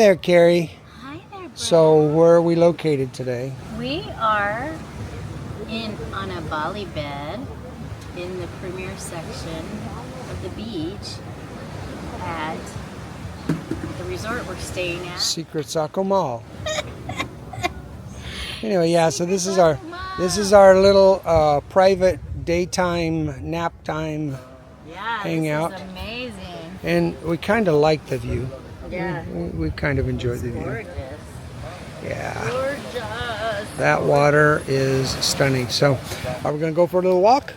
there, Carrie. Hi there, Brad. So where are we located today? We are on a Bali Bed in the premier section of the beach at the resort we're staying at. Secrets Akumal. Anyway, yeah. So this is our little private daytime nap time hangout. This is amazing. And we kind of like the view. Yeah. We kind of enjoy the view. Gorgeous. Yeah. Gorgeous. That water is stunning. So are we going to go for a little walk?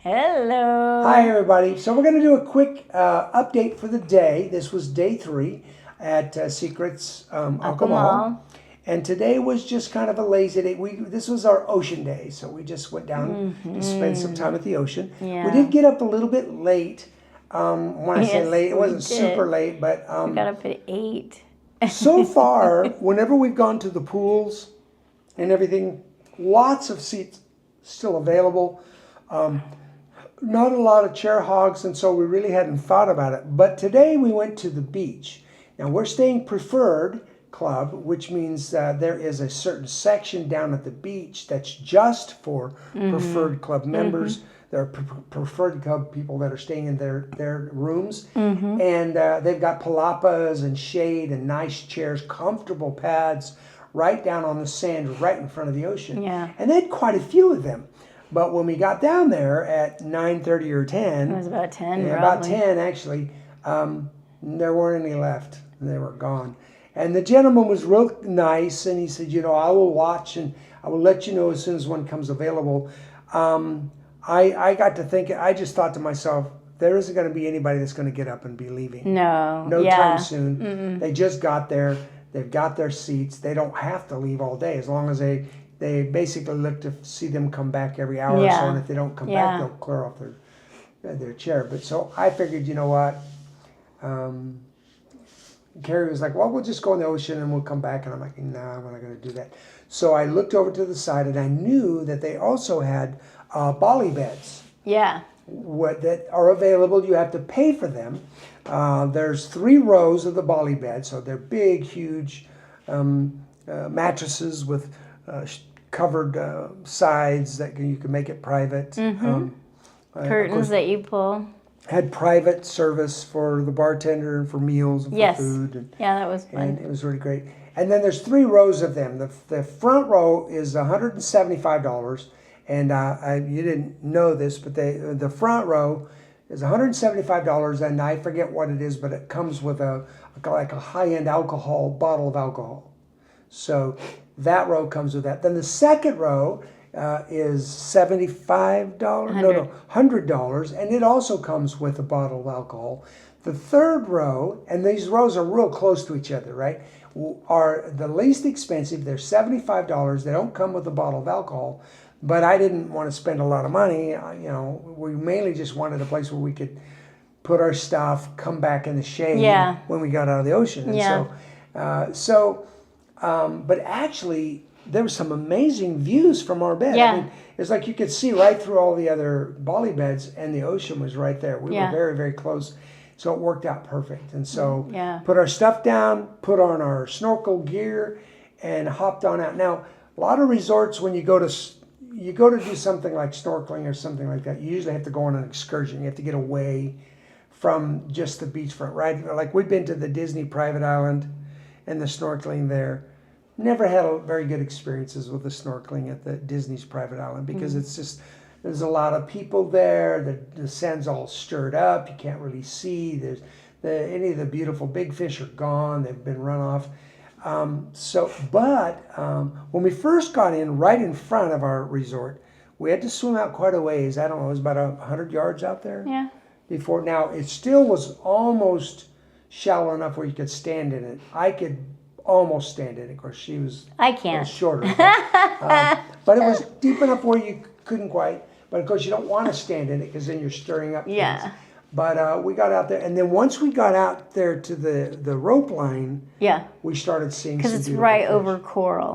Hello. Hi everybody. So we're going to do a quick update for the day. This was day 3 at Secrets Akumal. And today was just kind of a lazy day. This was our ocean day, so we just went down to spend some time at the ocean. Yeah. We did get up a little bit late. When I say late, it wasn't super late, but we got up at 8. So far, whenever we've gone to the pools and everything, lots of seats still available. Not a lot of chair hogs, and so we really hadn't thought about it. But today we went to the beach. Now we're staying preferred club, which means there is a certain section down at the beach that's just for preferred club members. There are preferred club people that are staying in their rooms. And they've got palapas and shade and nice chairs, comfortable pads right down on the sand right in front of the ocean. Yeah. And they had quite a few of them. But when we got down there at 9:30 or 10, It was about 10, yeah, about 10 actually, there weren't any left. They were gone. And the gentleman was real nice, and he said, you know, I will watch and I will let you know as soon as one comes available. I got to think, I just thought to myself, there isn't going to be anybody that's going to get up and be leaving. No time soon. They just got there. They've got their seats. They don't have to leave all day as long as they basically look to see them come back every hour or so, and if they don't come back, they'll clear off their chair. But so I figured, you know what? Carrie was like, well, we'll just go in the ocean and we'll come back. And I'm like, no, we're not going to do that. So I looked over to the side, and I knew that they also had Bali beds. Yeah. That are available. You have to pay for them. There's 3 rows of the Bali bed, so they're big, huge mattresses with covered sides that you can make it private. Curtains that you pull. Had private service for the bartender and for meals and for food. And, that was fun. And it was really great. And then there's 3 rows of them. The front row is $175. And you didn't know this, but the front row is $175, and I forget what it is, but it comes with like a high-end bottle of alcohol. So that row comes with that. Then the second row is $75. No, $100, and it also comes with a bottle of alcohol. The third row, and these rows are real close to each other, right, are the least expensive. They're $75. They don't come with a bottle of alcohol. But I didn't want to spend a lot of money. You know, we mainly just wanted a place where we could put our stuff, come back in the shade when we got out of the ocean. And but actually, there were some amazing views from our bed. I mean, it's like you could see right through all the other Bali beds, and the ocean was right there. We were very, very close. So it worked out perfect. And so put our stuff down, put on our snorkel gear, and hopped on out. Now, a lot of resorts, when you go to you go to do something like snorkeling or something like that, you usually have to go on an excursion. You have to get away from just the beachfront, right? Like we've been to the Disney private island and the snorkeling there. Never had very good experiences with the snorkeling at the Disney's private island because it's just, there's a lot of people there. The sand's all stirred up. You can't really see. Any of the beautiful big fish are gone. They've been run off. When we first got in, right in front of our resort, we had to swim out quite a ways. I don't know, it was about 100 yards out there. Yeah. Before, now it still was almost shallow enough where you could stand in it. I could almost stand in it. Of course, she was I can't. shorter. But it was deep enough where you couldn't quite. But of course, you don't want to stand in it because then you're stirring up things. Yeah. But we got out there, and then once we got out there to the rope line, Yeah. we started seeing Because some it's beautiful right fish. over coral,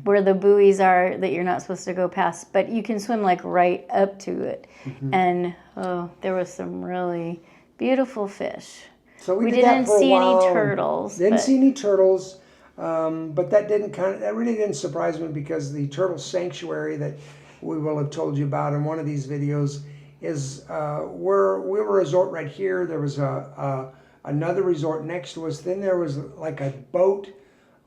where the buoys are that you're not supposed to go past. But you can swim like right up to it, and there was some really beautiful fish. So we We did that didn't for a see any while. turtles. Didn't but- see any turtles, but that really didn't surprise me because the turtle sanctuary that we will have told you about in one of these videos is we were a resort right here. There was another resort next to us. Then there was like a boat,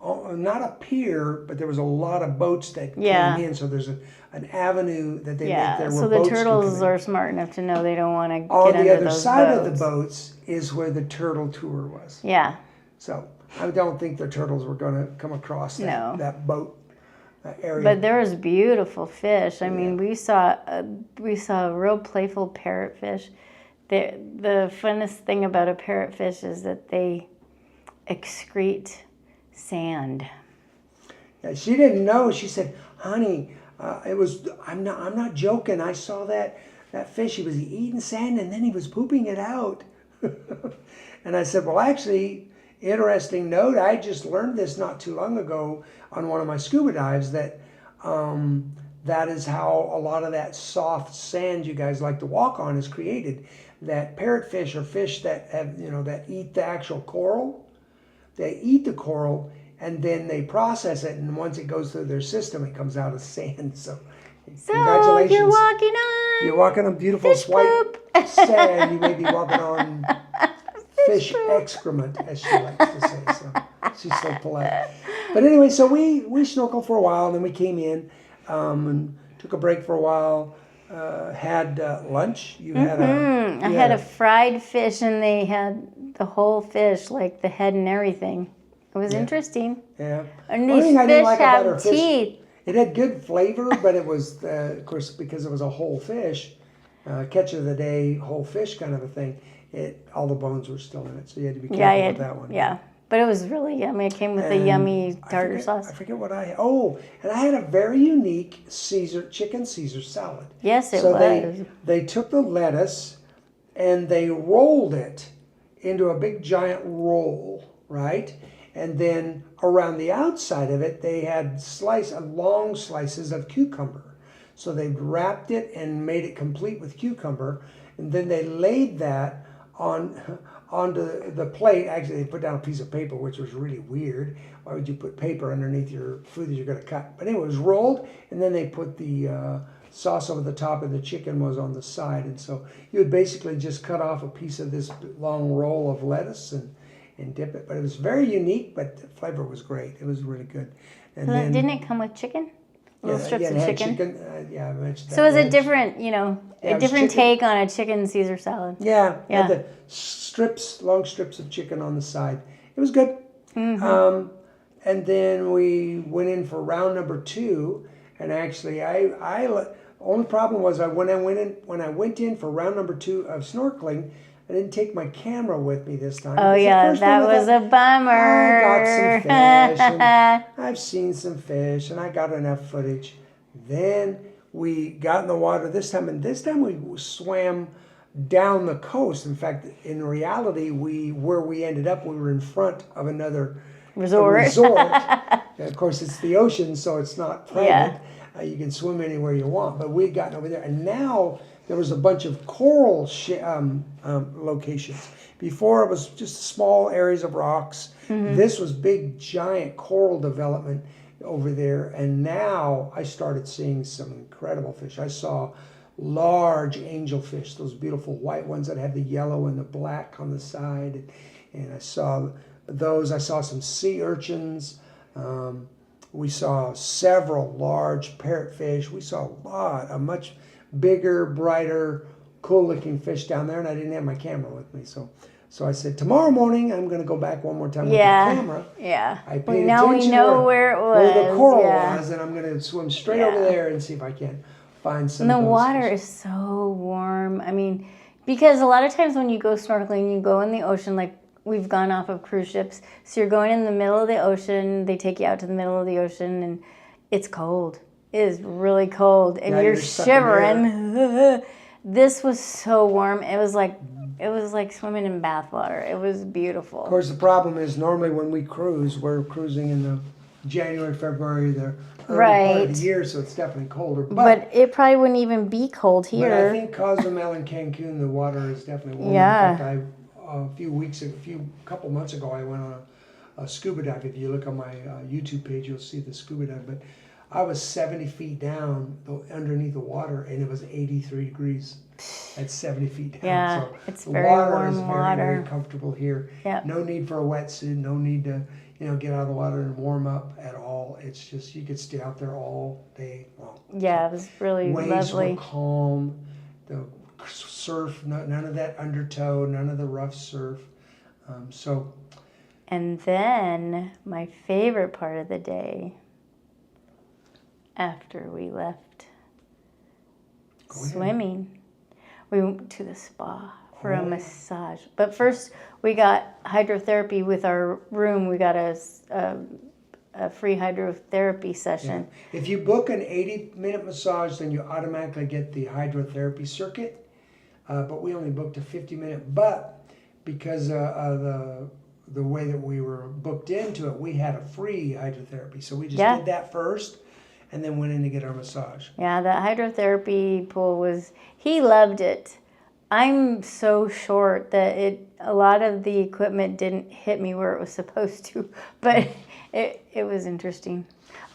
not a pier, but there was a lot of boats that Yeah. came in. So there's an avenue that they make Yeah, there where so the boats can turtles come in. are smart enough to know they don't want to get On under the other those side boats. of the boats is where the turtle tour was. Yeah, So I don't think the turtles were going to come across No. that boat area. but there was beautiful fish. I mean, we saw a real playful parrotfish. The funnest thing about a parrotfish is that they excrete sand. Yeah, she didn't know. She said, "Honey, it was. I'm not joking. I saw that fish. He was eating sand and then he was pooping it out." And I said, "Well, actually, interesting note. I just learned this not too long ago on one of my scuba dives that that is how a lot of that soft sand you guys like to walk on is created. That parrotfish are fish that have that eat the actual coral. They eat the coral." And then they process it, and once it goes through their system, it comes out as sand. So, So congratulations! you're walking on beautiful fish white poop. sand. You may be walking on fish excrement, as she likes to say. So she's so polite. But anyway, so we snorkeled for a while, and then we came in and took a break for a while. Had lunch. You had I had a fried fish, and they had the whole fish, like the head and everything. It was interesting. Yeah. And Only these thing I didn't fish like about her have fish- teeth. It had good flavor, but it was, of course, because it was a whole fish, catch of the day, whole fish kind of a thing. All the bones were still in it, so you had to be careful with that one. Yeah, but it was really yummy. It came with a yummy tartar sauce. I forget what I. Oh, and I had a very unique chicken Caesar salad. Yes, it so was. they took the lettuce and they rolled it into a big giant roll, right? And then around the outside of it, they had long slices of cucumber. So they wrapped it and made it complete with cucumber. And then they laid that onto the plate. Actually, they put down a piece of paper, which was really weird. Why would you put paper underneath your food that you're going to cut? But anyway, it was rolled, and then they put the sauce over the top, and the chicken was on the side. And so you would basically just cut off a piece of this long roll of lettuce and dip it. But it was very unique, but the flavor was great. It was really good. And So then, didn't it come with chicken? Little strips it of had chicken? yeah, I mentioned that. So it was a Veg. different, Yeah, a it was different chicken. take on a chicken Caesar salad. Yeah, Yeah. had the long strips of chicken on the side. It was good. And then we went in for round number 2, and actually, only problem was when I went in for round number 2 of snorkeling, I didn't take my camera with me this time. Oh It's the yeah, first that time I was thought, a bummer. I got some fish, and I've seen some fish, and I got enough footage. Then we got in the water this time, and this time we swam down the coast. In fact, in reality, where we ended up, we were in front of another Resort. Of course, it's the ocean, so it's not private. You can swim anywhere you want, but we'd gotten over there, and now there was a bunch of coral locations. Before, it was just small areas of rocks. This was big, giant coral development. over there. And now I started seeing some incredible fish. I saw large angelfish, those beautiful white ones that have the yellow and the black on the side. And I saw those. I saw some sea urchins. We saw several large parrotfish. We saw a much bigger, brighter, cool-looking fish down there, and I didn't have my camera with me. So I said, tomorrow morning I'm going to go back one more time with the camera. Yeah. I paid Now we attention know where it was. Where the coral was, and I'm going to swim straight over there and see if I can find some And of the those water fish. is so warm. I mean, because a lot of times when you go snorkeling, you go in the ocean, like we've gone off of cruise ships. So you're going in the middle of the ocean. They take you out to the middle of the ocean, and it's cold. It is really cold, and you're shivering. This was so warm. It was like swimming in bathwater. It was beautiful. Of course, the problem is normally when we cruise, we're cruising in the January, February, the early part of the year, so it's definitely colder. But it probably wouldn't even be cold here. But I think Cozumel and Cancun, the water is definitely warmer. Yeah. In fact, couple months ago, I went on a scuba dive. If you look on my YouTube page, you'll see the scuba dive. But I was 70 feet down underneath the water, and it was 83 degrees at 70 feet down. Yeah, so it's the very water warm is very, water. very comfortable here. Yep. No need for a wetsuit. No need to, get out of the water and warm up at all. It's just you could stay out there all day long. Yeah, it was really waves lovely. were calm. The surf, none of that undertow, none of the rough surf. And then my favorite part of the day, after we left swimming, we went to the spa for a massage. But first, we got hydrotherapy with our room. We got a free hydrotherapy session. Yeah. If you book an 80-minute massage, then you automatically get the hydrotherapy circuit. But we only booked a 50-minute. But because of the way that we were booked into it, we had a free hydrotherapy. So we just did that first and then went in to get our massage. Yeah, that hydrotherapy pool he loved it. I'm so short that a lot of the equipment didn't hit me where it was supposed to, but it was interesting.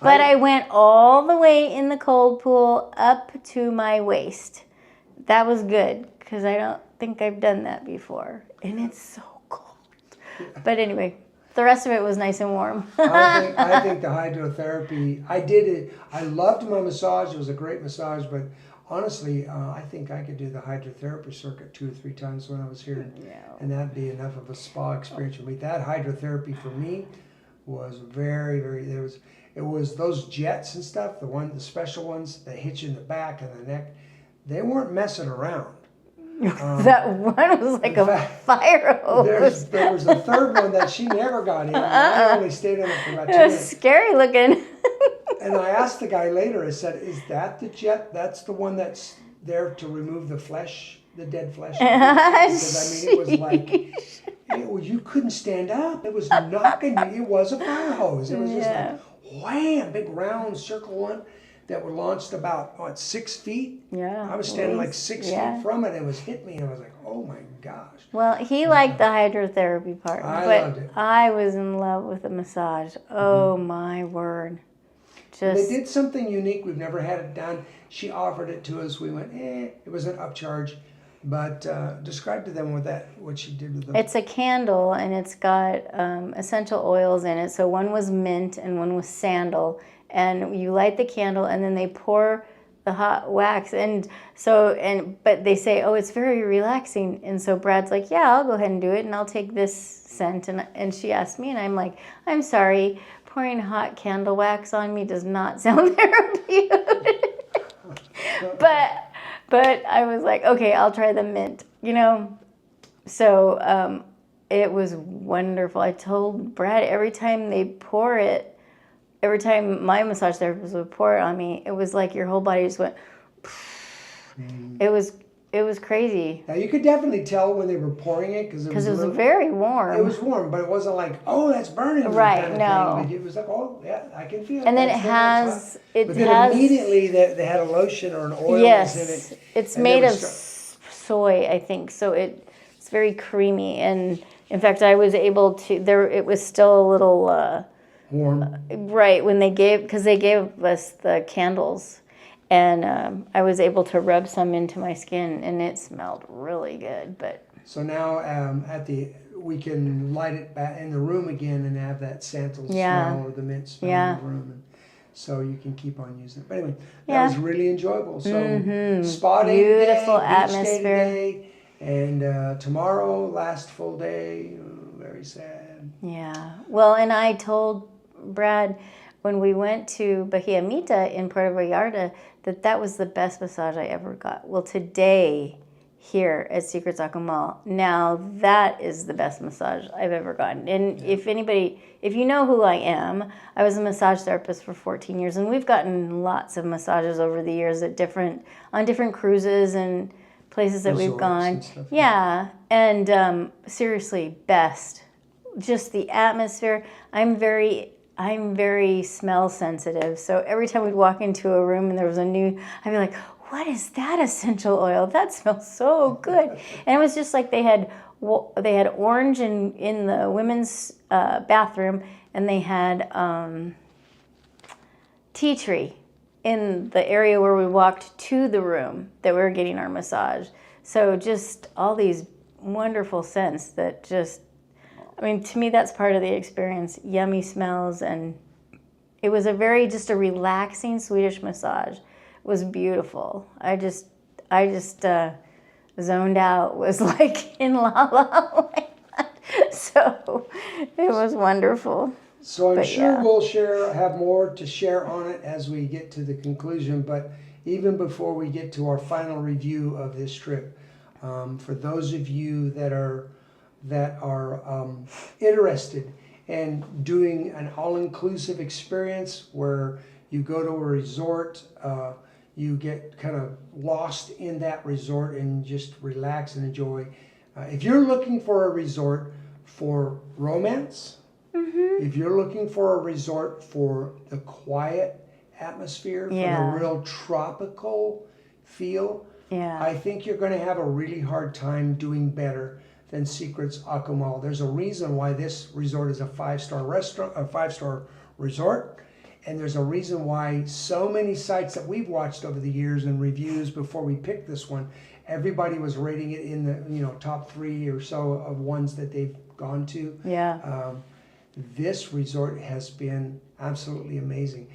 But I went all the way in the cold pool up to my waist. That was good because I don't think I've done that before, and it's so cold. But anyway, the rest of it was nice and warm. I think the hydrotherapy, I did it. I loved my massage. It was a great massage, but honestly, I think I could do the hydrotherapy circuit 2 or 3 times when I was here, and that'd be enough of a spa experience for me. That hydrotherapy for me was very, very. It was those jets and stuff, the special ones that hit you in the back and the neck. They weren't messing around. That one was like a fire hose. There was a third one that she never got in. I only stayed in it for about 2 minutes. It was scary looking. And I asked the guy later, I said, is that the jet? That's the one that's there to remove the flesh, the dead flesh? Because, it was like, you couldn't stand up. It was knocking you. It was a fire hose. It was just like, wham, big round circle one that were launched about, 6 feet? Yeah. I was standing like 6 feet from it, and it was hit me, and I was like, oh my gosh. Well, he liked the hydrotherapy part, loved it. I was in love with the massage. Oh my word. They did something unique. We've never had it done. She offered it to us. We went, it was an upcharge. But describe to them what she did with them. It's a candle, and it's got essential oils in it. So one was mint and one was sandal. And you light the candle, and then they pour the hot wax. But they say, oh, it's very relaxing. And so Brad's like, yeah, I'll go ahead and do it, and I'll take this scent. And she asked me, and I'm like, I'm sorry, pouring hot candle wax on me does not sound therapeutic. But I was like, okay, I'll try the mint, So it was wonderful. I told Brad every time my massage therapist would pour it on me, it was like your whole body just went. It was crazy. Now you could definitely tell when they were pouring it because it was very warm. It was warm, but it wasn't like, oh, that's burning. Right? Kind of no. Thing. But it was like, oh, yeah, I can feel it. And then but then immediately they had a lotion or an oil. Yes, in it. It's made of soy, I think, so it's very creamy. And in fact, I was able to. It was still a little Warm. Right, because they gave us the candles, and I was able to rub some into my skin, and it smelled really good. But So now we can light it back in the room again and have that sandal smell or the mint smell in the room. And so you can keep on using it. But anyway, that was really enjoyable. So spa day beautiful today, atmosphere. beach day today, and tomorrow, last full day. Very sad. Yeah. Well, and I told Brad when we went to Bahia Mita in Puerto Vallarta that was the best massage I ever got. Well, today here at Secrets Akumal, now that is the best massage I've ever gotten. And if you know who I am, I was a massage therapist for 14 years, and we've gotten lots of massages over the years on different cruises and places that we've gone. Yeah, and seriously, best. Just the atmosphere. I'm very smell sensitive, so every time we'd walk into a room and there was I'd be like, what is that essential oil? That smells so good. And it was just like they had orange in the women's bathroom, and they had tea tree in the area where we walked to the room that we were getting our massage. So just all these wonderful scents that to me, that's part of the experience. Yummy smells, and it was just a relaxing Swedish massage. It was beautiful. I just zoned out, was like in La La Land. So it was wonderful. So I'm sure we'll have more to share on it as we get to the conclusion. But even before we get to our final review of this trip, for those of you that are interested in doing an all-inclusive experience where you go to a resort, you get kind of lost in that resort and just relax and enjoy. If you're looking for a resort for romance, if you're looking for a resort for the quiet atmosphere, for the real tropical feel, I think you're going to have a really hard time doing better than Secrets Akumal. There's a reason why this resort is a 5-star restaurant, a 5-star resort, and there's a reason why so many sites that we've watched over the years and reviews before we picked this one, everybody was rating it in the top 3 or so of ones that they've gone to. This resort has been absolutely amazing.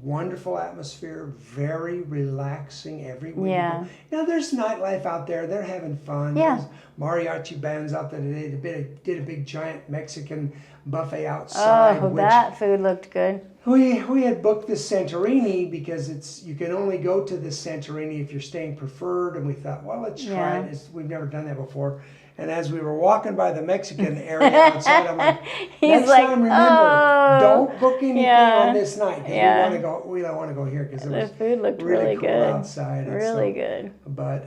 Wonderful atmosphere, very relaxing everywhere. Now there's nightlife out there. They're having fun. There's mariachi bands out there today. They did a big giant Mexican buffet outside. Oh, that food looked good. We had booked this Santorini because you can only go to this Santorini if you're staying preferred, and we thought, well, let's try it. We've never done that before. And as we were walking by the Mexican area outside, I'm like, next time, remember, don't book anything on this night. We don't want to go here because the food looked really cool good outside. Really good. But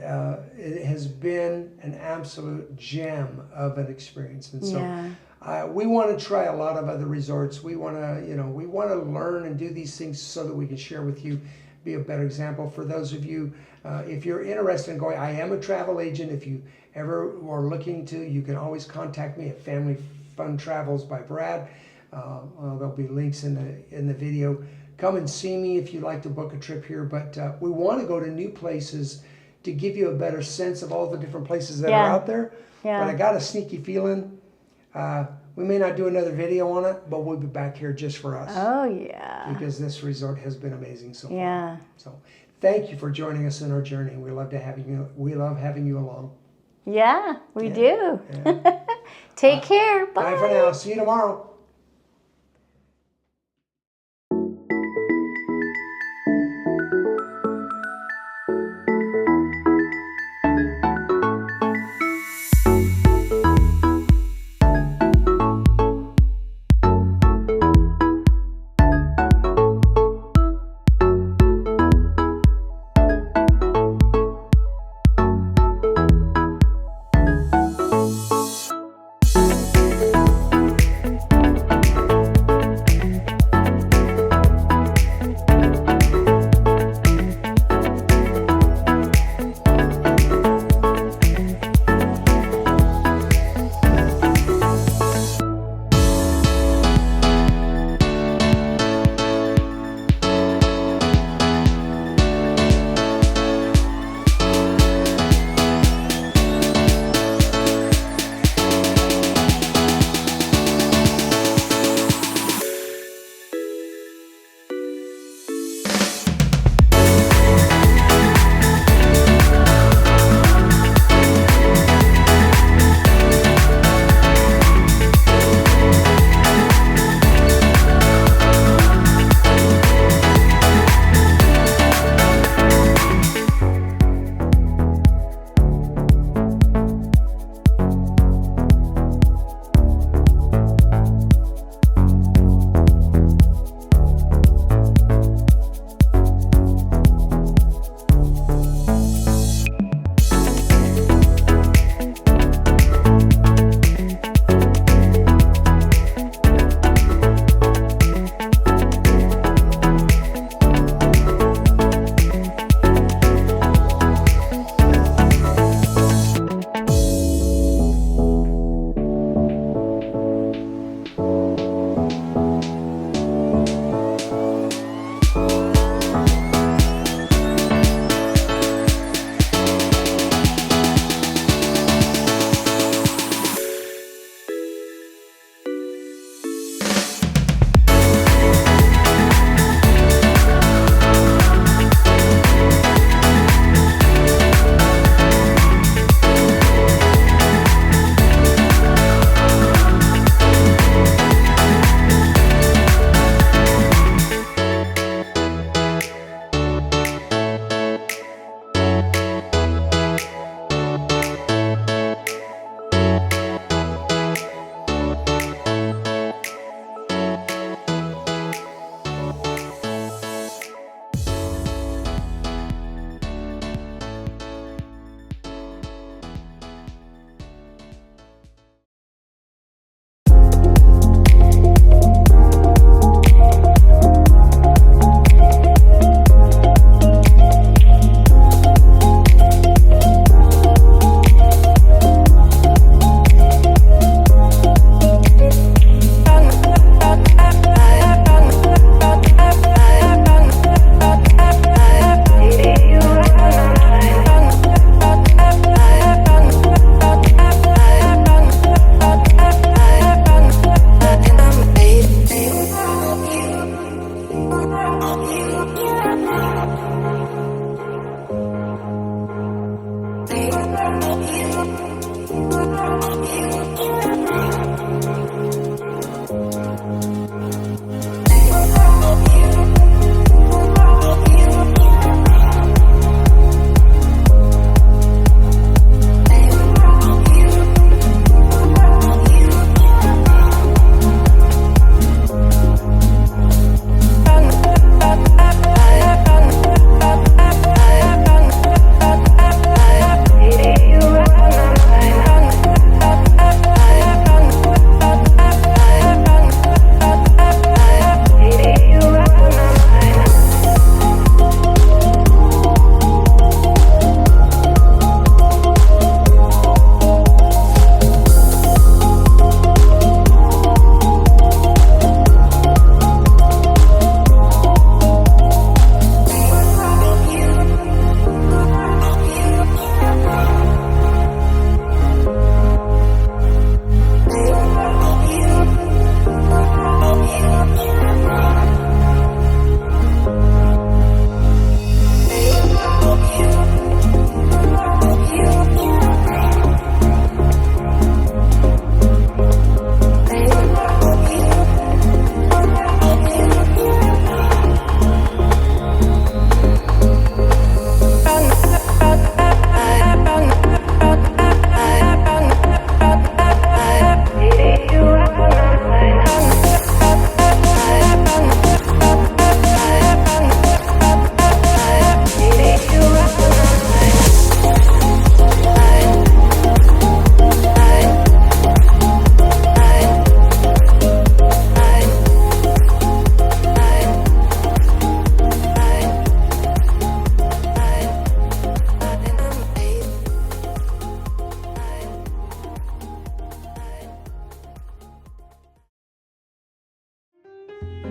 it has been an absolute gem of an experience. And so we want to try a lot of other resorts. We want to learn and do these things so that we can share with you, be a better example for those of you. If you're interested in going, I am a travel agent. If you ever are looking to, you can always contact me at Family Fun Travels by Brad. There'll be links in the video. Come and see me if you'd like to book a trip here. But we want to go to new places to give you a better sense of all the different places that are out there. But I got a sneaky feeling we may not do another video on it, but we'll be back here just for us. Oh, yeah. Because this resort has been amazing so far. So thank you for joining us in our journey. We love having you along. Yeah, we do. Take care. Bye. Bye for now. See you tomorrow.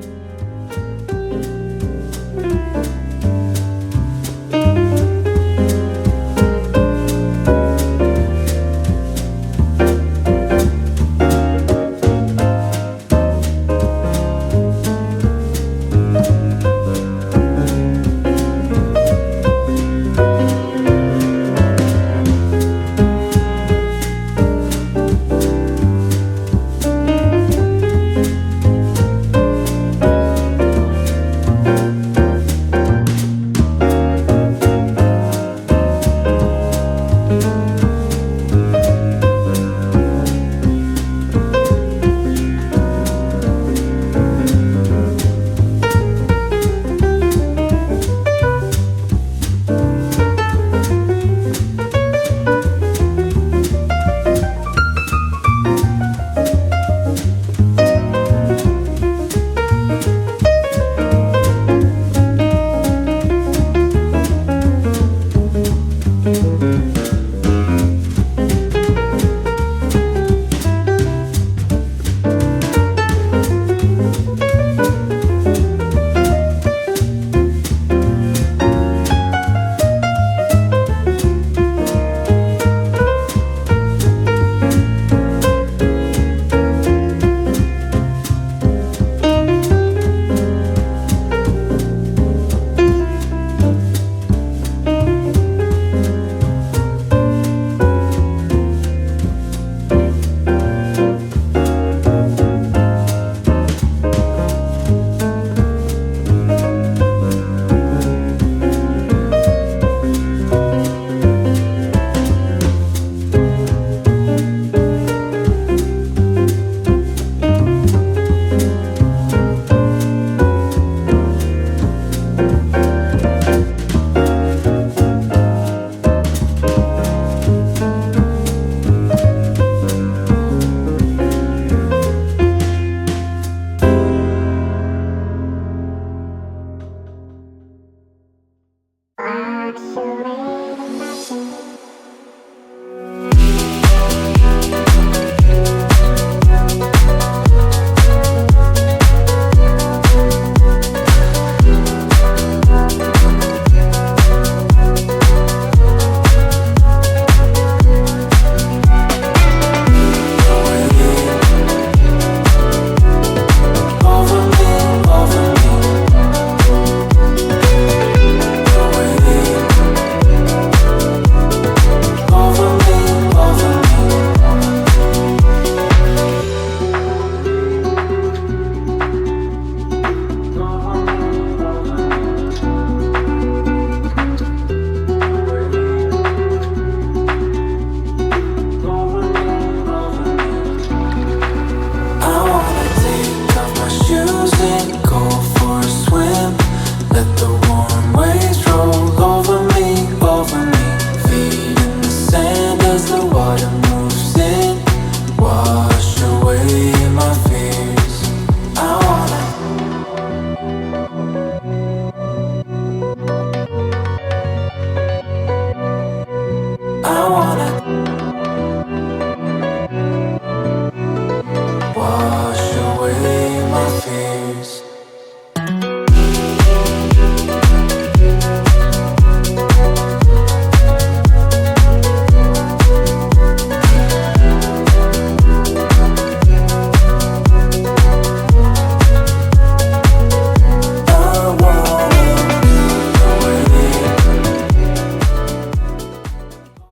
bye.